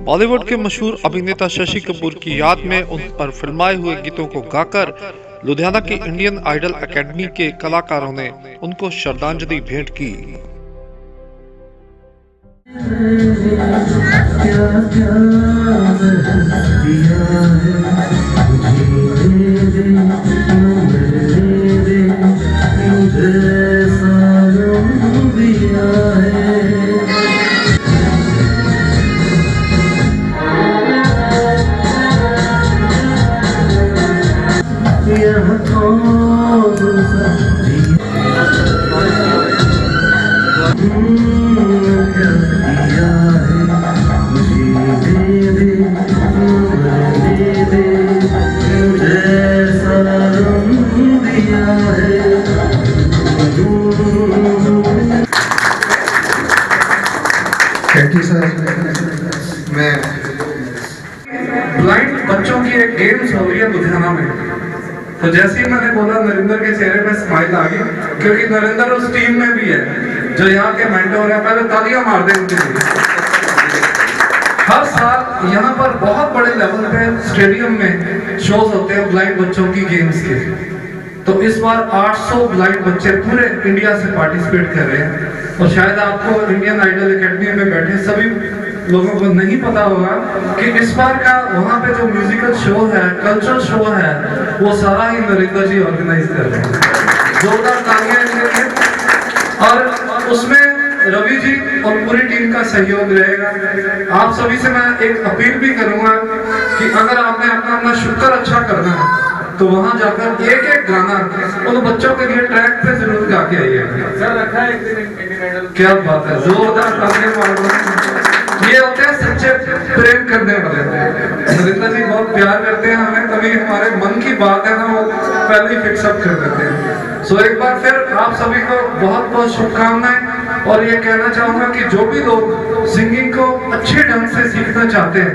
बॉलीवुड के मशहूर अभिनेता शशि कपूर की याद में उन पर फिल्माए हुए गीतों को गाकर लुधियाना की इंडियन आइडल एकेडमी के कलाकारों ने उनको श्रद्धांजलि भेंट की। मैं ब्लाइंड बच्चों की एक गेम्स हो रही है लुधियाना में, तो जैसे ही मैंने बोला नरेंद्र के चेहरे पे स्माइल आ गई, क्योंकि नरेंद्र उस टीम में भी है जो यहाँ के मेंटोर है। पहले तालियां मार दें उनके लिए। हर साल यहाँ पर बहुत बड़े लेवल पे स्टेडियम में शोज होते हैं ब्लाइंड बच्चों की गेम्स के, तो इस बार 800 ब्लाइंड बच्चे पूरे इंडिया से पार्टिसिपेट कर रहे हैं। और शायद आपको इंडियन आइडल एकेडमी में बैठे सभी लोगों को नहीं पता होगा कि इस बार का वहाँ पे जो म्यूजिकल शो है, कल्चरल शो है, वो सारा ही नरेंद्र जी ऑर्गेनाइज कर रहे हैं। जोरदार तालियां इनके लिए। और उसमें रवि जी और पूरी टीम का सहयोग रहेगा। आप सभी से मैं एक अपील भी करूंगा कि अगर आपने अपना शुक्र अच्छा करना है तो वहां जाकर एक एक गाना उन बच्चों के लिए ट्रैक पे जरूर गा के आइए। सर रखा है एक दिन इंडियन आइडल। क्या बात है, जोरदार तालियां मारो। ये होते हैं सच्चे प्रेम करने वाले। नरेंद्र जी बहुत प्यार करते हैं हमें, तभी हमारे मन की बात है ना वो पहले ही फिक्स अप कर देते हैं। सो एक बार फिर आप सभी को बहुत बहुत शुभकामनाएं। और ये कहना चाहूंगा कि जो भी लोग सिंगिंग को अच्छे ढंग से सीखना चाहते हैं,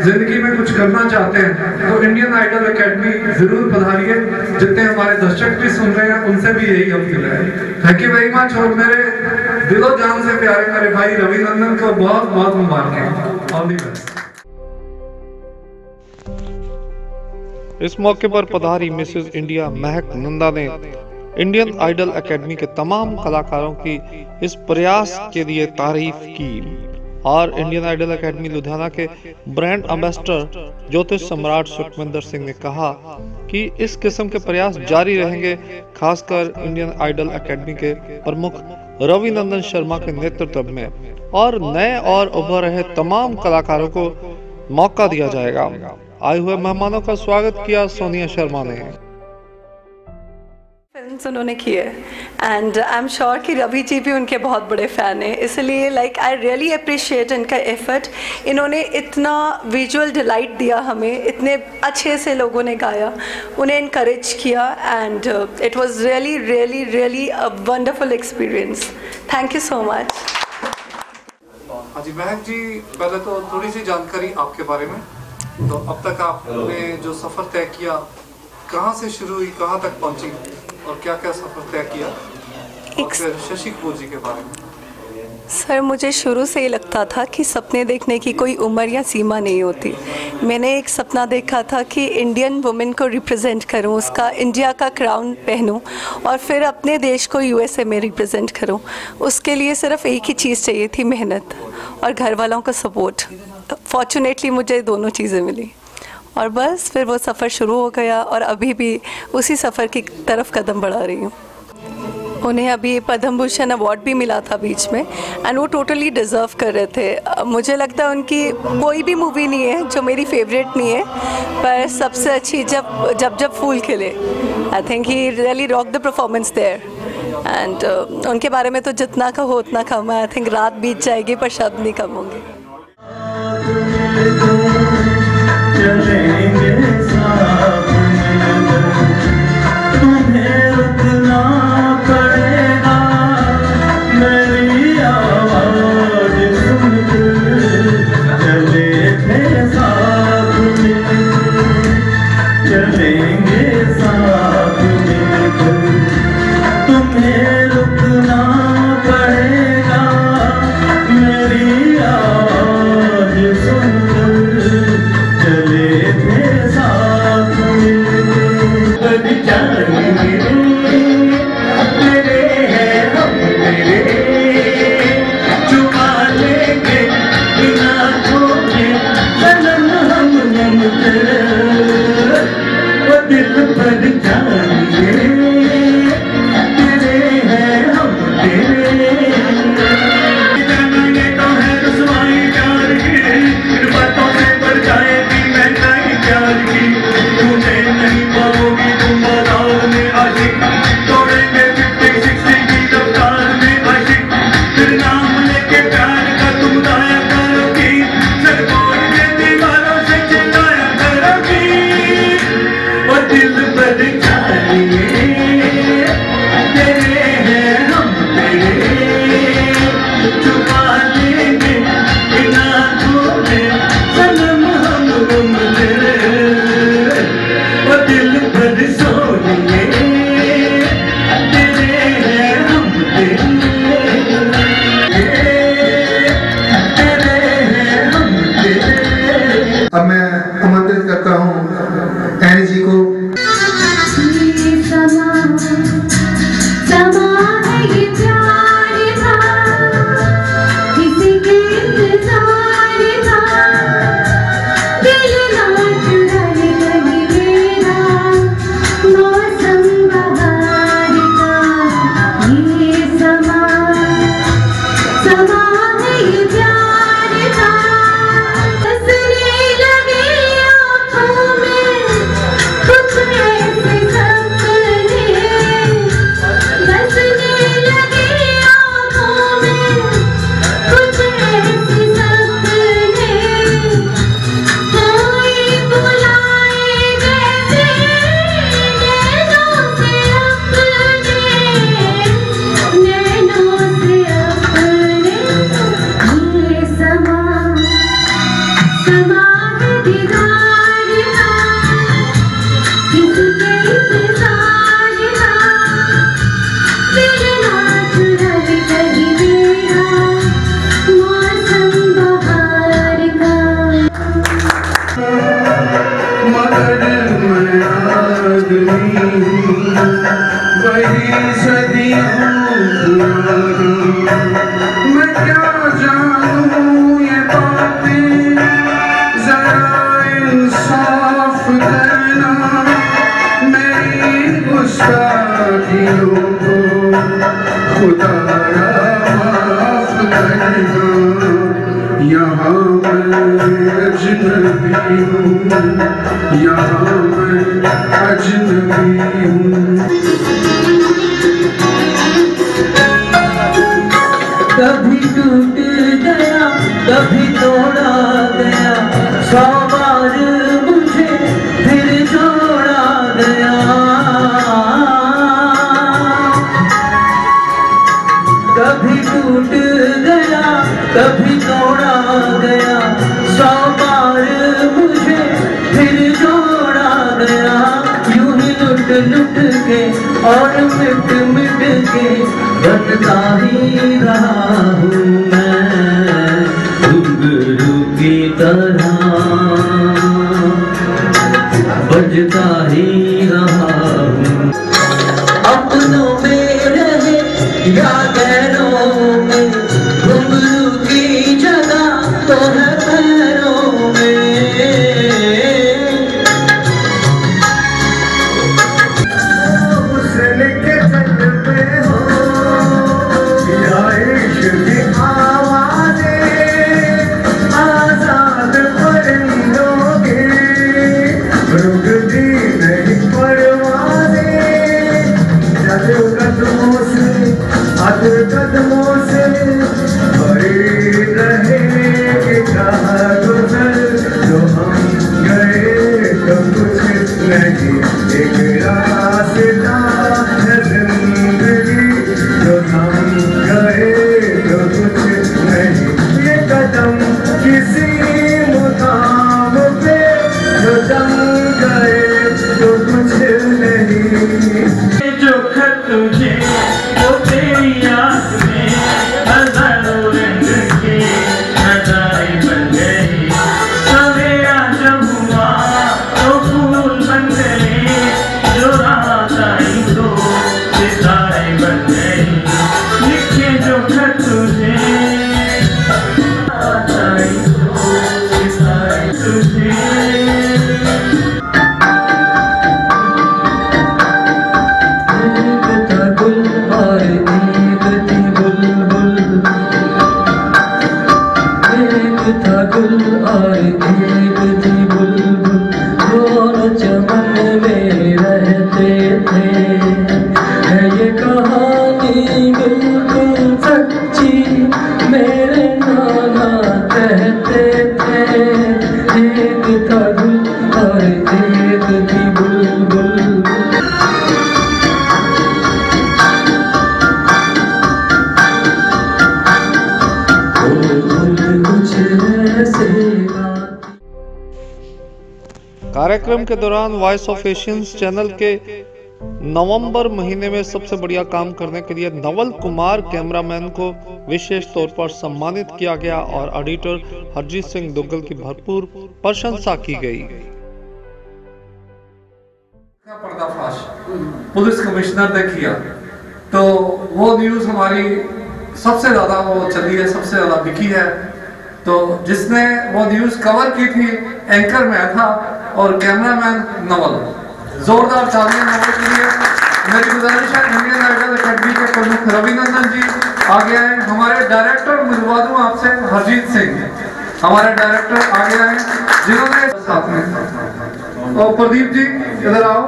जिंदगी में कुछ करना चाहते हैं, तो इंडियन आइडल एकेडमी जरूर पधारिए। जितने हमारे दर्शक भी सुन रहे हैं उनसे भी यही अपील है। Thank you very much. और मेरे दिलो जान से प्यारे मेरे भाई रविनंदन को बहुत बहुत मुबारक। All the best. इस मौके पर पधारी मिसेस इंडिया महक नंदा ने इंडियन आइडल एकेडमी के तमाम कलाकारों की इस प्रयास के लिए तारीफ की। और इंडियन आइडल एकेडमी लुधियाना के ब्रांड एम्बेसडर ज्योतिष सम्राट सुखविंदर सिंह ने कहा कि इस किस्म के प्रयास जारी रहेंगे, खासकर इंडियन आइडल एकेडमी के प्रमुख रविनंदन शर्मा के नेतृत्व में, और नए और उभर रहे तमाम कलाकारों को मौका दिया जाएगा। आए हुए मेहमानों का स्वागत किया सोनिया शर्मा ने। फिल्म्स उन्होंने किए एंड आई एम श्योर कि रवि जी भी उनके बहुत बड़े फ़ैन हैं, इसलिए लाइक आई रियली अप्रिशिएट इनका एफर्ट। इन्होंने इतना विजुअल डिलाइट दिया हमें, इतने अच्छे से लोगों ने गाया, उन्हें इनकरेज किया and it was really really really a wonderful experience. Thank you so much. हाँ जी महक जी, पहले तो थोड़ी सी जानकारी आपके बारे में। तो अब तक आपने जो सफ़र तय किया, कहाँ से शुरू हुई, कहाँ तक पहुँची और क्या क्या सफ़र तय किया, और फिर शशि कपूर जी के बारे में। सर, मुझे शुरू से ही लगता था कि सपने देखने की कोई उम्र या सीमा नहीं होती। मैंने एक सपना देखा था कि इंडियन वुमेन को रिप्रेजेंट करूं, उसका इंडिया का क्राउन पहनूं और फिर अपने देश को यूएसए में रिप्रेजेंट करूं। उसके लिए सिर्फ एक ही चीज़ चाहिए थी, मेहनत और घर वालों का सपोर्ट। फॉर्चुनेटली मुझे दोनों चीज़ें मिली और बस फिर वो सफ़र शुरू हो गया और अभी भी उसी सफ़र की तरफ कदम बढ़ा रही हूँ। उन्हें अभी पद्म भूषण अवार्ड भी मिला था बीच में एंड वो टोटली डिज़र्व कर रहे थे। मुझे लगता है उनकी कोई भी मूवी नहीं है जो मेरी फेवरेट नहीं है, पर सबसे अच्छी जब फूल खिले। I think he really rock the performance there and उनके बारे में तो जितना कहो उतना कम है। आई थिंक रात बीत जाएगी पर शब्द नहीं कम होंगे। पड़ेगा मेरी आवाज़ सुन भर जाएंगे तेरे हैं हम तेरे। ये तो है रसवाई प्यार की, इन बातों से बढ़ जाएगी महंगाई प्यार की। तूने नहीं पाओगी तुम बाजार में आशिक, तोड़ेंगे 50-60 की रफ्तार में आशिक। फिर नाम लेके प्यार का तुम गाया करोगी, सरकोट के दीवारों से चिल्लाया करोगी। और दिल भर जाएंगे तेरे हैं हम तेरे। छुपा लेंगे इन आँखों में सनम हम गुम तेरे। और दिल भर सोएंगे तेरे हैं हम तेरे। तेरे हैं हम तेरे। अब मैं आमंत्रित करता हूँ एनी जी को। वही सदियों मैं क्या जानूं ये बातें, जरा इंसाफ करना मेरी गुस्ताखियों को, खुदारा माफ करना। यहाँ मैं अजनबी हूँ, यहाँ मैं अजनबी हूँ। कभी टूट गया कभी तोड़ा गया, 100 बार मुझे फिर जोड़ा गया। कभी टूट गया कभी तोड़ा गया, 100 बार मुझे फिर जोड़ा गया। यूं ही लुट लुट के और मिट मिट के बनता ही रहा हूँ मैं, घुंघरू की तरह बजता ही रहा हूँ। अपनों में रहे या गैरों में, घुंघरू की जगह तो है पैरों में। हुस्न के तल पे हो या इश्क की आवाज़ें, आज़ाद परिंदों की रुकती नहीं परवाज़ें। चलो कदमों से आदर कदमों से भरी रहे कहाँ गुजर, जो हम गए तो कुछ नहीं। एक रास्ता है जिंदगी, जो हम गए तो कुछ नहीं। ये कदम किसी मुकाम पे, जो दम गए तो कुछ नहीं। जो खत तुझे वो तेरी आँख में हजारों रंग की नज़ारे बन गई। सवेरा जब हुआ तो फूल बन गए, जो चमन में रहते थे। है ये कहानी बिल्कुल सच्ची, मेरे नाना कहते थे। एक था गुल और एक थी बुलबुल। कार्यक्रम के दौरान वॉइस ऑफ एशियंस चैनल के नवंबर महीने में सबसे बढ़िया काम करने के लिए नवल कुमार कैमरामैन को विशेष तौर पर सम्मानित किया गया और एडिटर हरजीत सिंह दुग्गल की भरपूर प्रशंसा की गई। पर्दाफाश पुलिस कमिश्नर ने किया तो वो न्यूज हमारी सबसे ज्यादा वो चली है, सबसे ज्यादा बिकी है। तो जिसने वो न्यूज कवर की थी एंकर मैं था और कैमरामैन नवल। जोरदार तालियां नवल के लिए। मेरी गुजारिश है इंडियन आइडल अकेडमी के प्रमुख रविनंदन जी आगे आए। हमारे डायरेक्टर मिलवा दूं आपसे हरजीत सिंह, हमारे डायरेक्टर आगे आए जिन्होंने साथ में। और प्रदीप जी इधर आओ,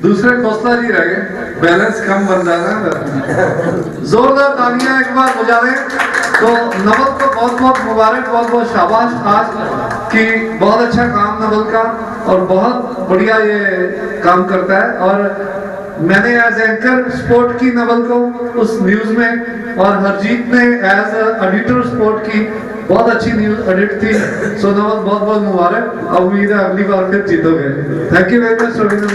दूसरे कोस्ता जी रह गए, बैलेंस कम बन जाना। जोरदार तालियां एक बार बजा दें। तो नवल को बहुत बहुत मुबारक, बहुत बहुत शाबाश आज की। बहुत अच्छा काम नवल का और बहुत बढ़िया ये काम करता है। और मैंने एज एंकर सपोर्ट की नवल को उस न्यूज में, और हरजीत ने एज एडिटर सपोर्ट की। बहुत अच्छी न्यूज एडिट थी। सो नवल बहुत बहुत मुबारक। उम्मीद है अगली बार फिर जीतोगे। Thank you very much Ravindra.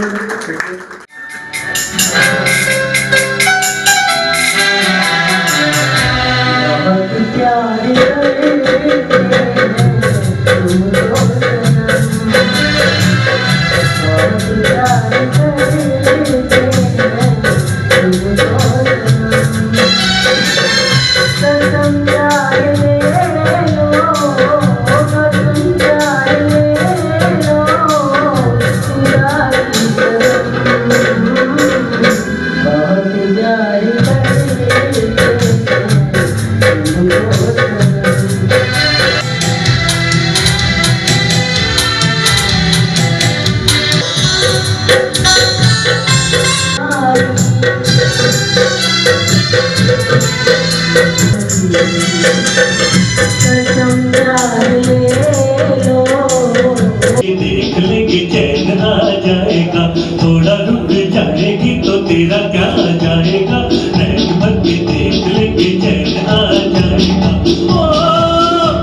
देख लेंगे चैन आ जाएगा, थोड़ा रुक जाएगी तो तेरा क्या जाएगा। नैन भर के देख लेंगे चैन आ जाएगा। ओ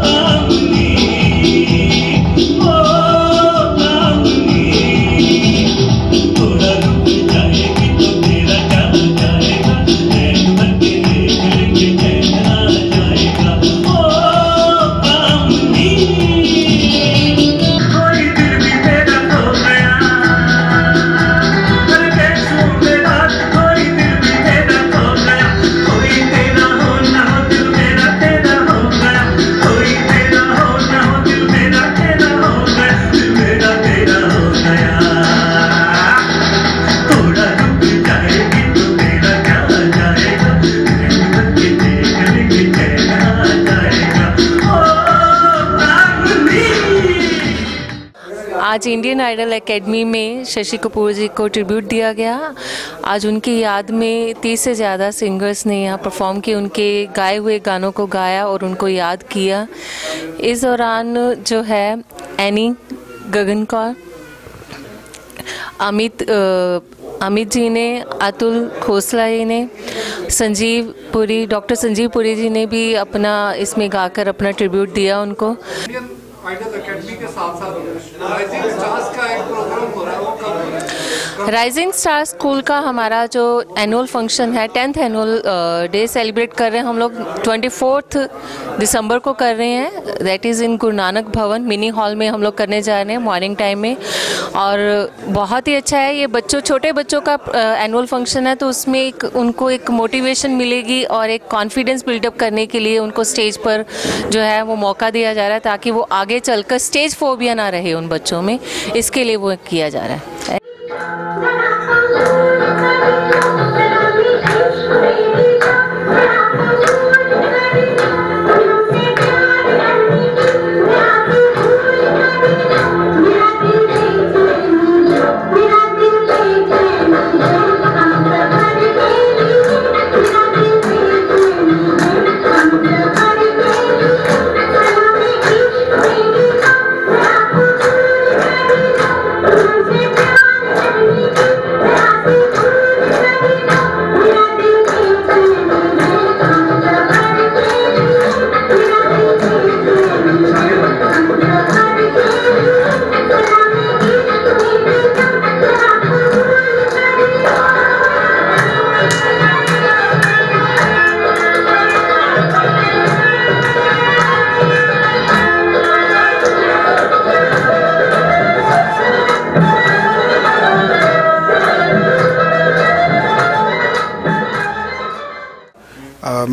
कामनी, ओ कामनी, थोड़ा रुक जाएगी तो तेरा क्या जाएगा। नैन भर के देख लेंगे चैन आ जाएगा। ओ कामनी, आज इंडियन आइडल एकेडमी में शशि कपूर जी को ट्रिब्यूट दिया गया। आज उनकी याद में 30 से ज़्यादा सिंगर्स ने यहाँ परफॉर्म किए, उनके गाए हुए गानों को गाया और उनको याद किया। इस दौरान जो है एनी, गगन कौर, अमित जी ने, अतुल खोसला जी ने, संजीव पुरी, डॉक्टर संजीव पुरी जी ने भी अपना इसमें गाकर अपना ट्रिब्यूट दिया उनको। आइडल एकेडमी के साथ साथ राइजिंग स्टार्स का एक प्रोग्राम हो रहा है, वो कब हो रहा है? राइजिंग स्टार स्कूल का हमारा जो एनुअल फंक्शन है, 10th एनुअल डे सेलिब्रेट कर रहे हैं हम लोग। 24 दिसंबर को कर रहे हैं, that is in Guru Nanak भवन मिनी हॉल में हम लोग करने जा रहे हैं मॉर्निंग टाइम में। और बहुत ही अच्छा है, ये छोटे बच्चों का एनुअल फंक्शन है, तो उसमें उनको एक मोटिवेशन मिलेगी और एक कॉन्फिडेंस बिल्डअप करने के लिए उनको स्टेज पर जो है वो मौका दिया जा रहा है, ताकि वो आगे चलकर स्टेज फोबिया ना रहे उन बच्चों में, इसके लिए वो किया जा रहा है।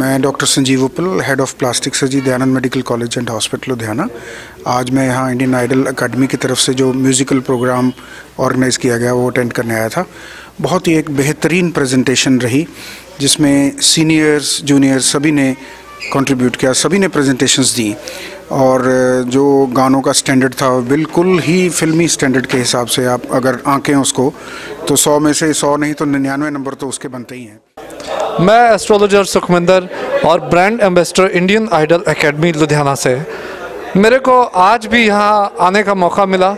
मैं डॉक्टर संजीव उपल, head of plastic surgery, Dayanand medical college and hospital Ludhiana. आज मैं यहाँ इंडियन आइडल अकेडमी की तरफ से जो म्यूज़िकल प्रोग्राम ऑर्गेनाइज़ किया गया वो अटेंड करने आया था। बहुत ही एक बेहतरीन प्रेजेंटेशन रही, जिसमें सीनियर्स जूनियर्स सभी ने कंट्रीब्यूट किया, सभी ने प्रेजेंटेशंस दी, और जो गानों का स्टैंडर्ड था बिल्कुल ही फिल्मी स्टैंडर्ड के हिसाब से आप अगर आंकें उसको, तो 100 में से 100 नहीं तो 99 नंबर तो उसके बनते ही हैं। मैं एस्ट्रोलॉजर सुखविंदर और brand ambassador Indian Idol academy Ludhiana से। मेरे को आज भी यहाँ आने का मौका मिला।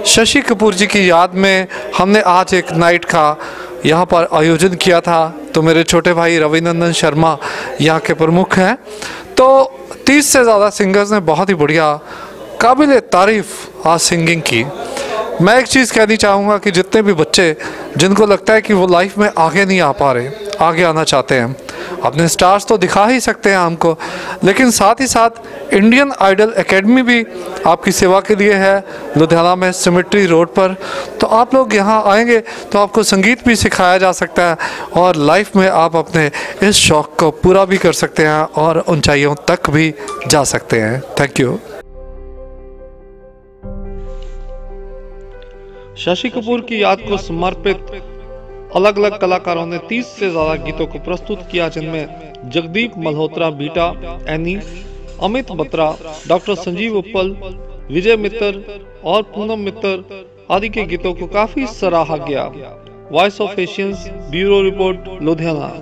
शशि कपूर जी की याद में हमने आज एक नाइट का यहाँ पर आयोजन किया था, तो मेरे छोटे भाई रविनंदन शर्मा यहाँ के प्रमुख हैं। तो 30 से ज़्यादा सिंगर्स ने बहुत ही बढ़िया काबिल तारीफ़ आज सिंगिंग की। मैं एक चीज़ कहनी चाहूँगा कि जितने भी बच्चे जिनको लगता है कि वो लाइफ में आगे नहीं आ पा रहे, आगे आना चाहते हैं, अपने स्टार्स तो दिखा ही सकते हैं हमको, लेकिन साथ ही साथ इंडियन आइडल एकेडमी भी आपकी सेवा के लिए है लुधियाना में सिमेट्री रोड पर। तो आप लोग यहाँ आएंगे तो आपको संगीत भी सिखाया जा सकता है और लाइफ में आप अपने इस शौक़ को पूरा भी कर सकते हैं और ऊंचाइयों तक भी जा सकते हैं। Thank you. शशि कपूर की याद को समर्पित अलग अलग कलाकारों ने 30 से ज्यादा गीतों को प्रस्तुत किया, जिनमें Jagdeep Malhotra beta, any, Amit Batra, doctor Sanjeev उपल, विजय मित्तर और पूनम मित्तर आदि के गीतों को काफी सराहा गया। Voice of Asians, bureau report, Ludhiana.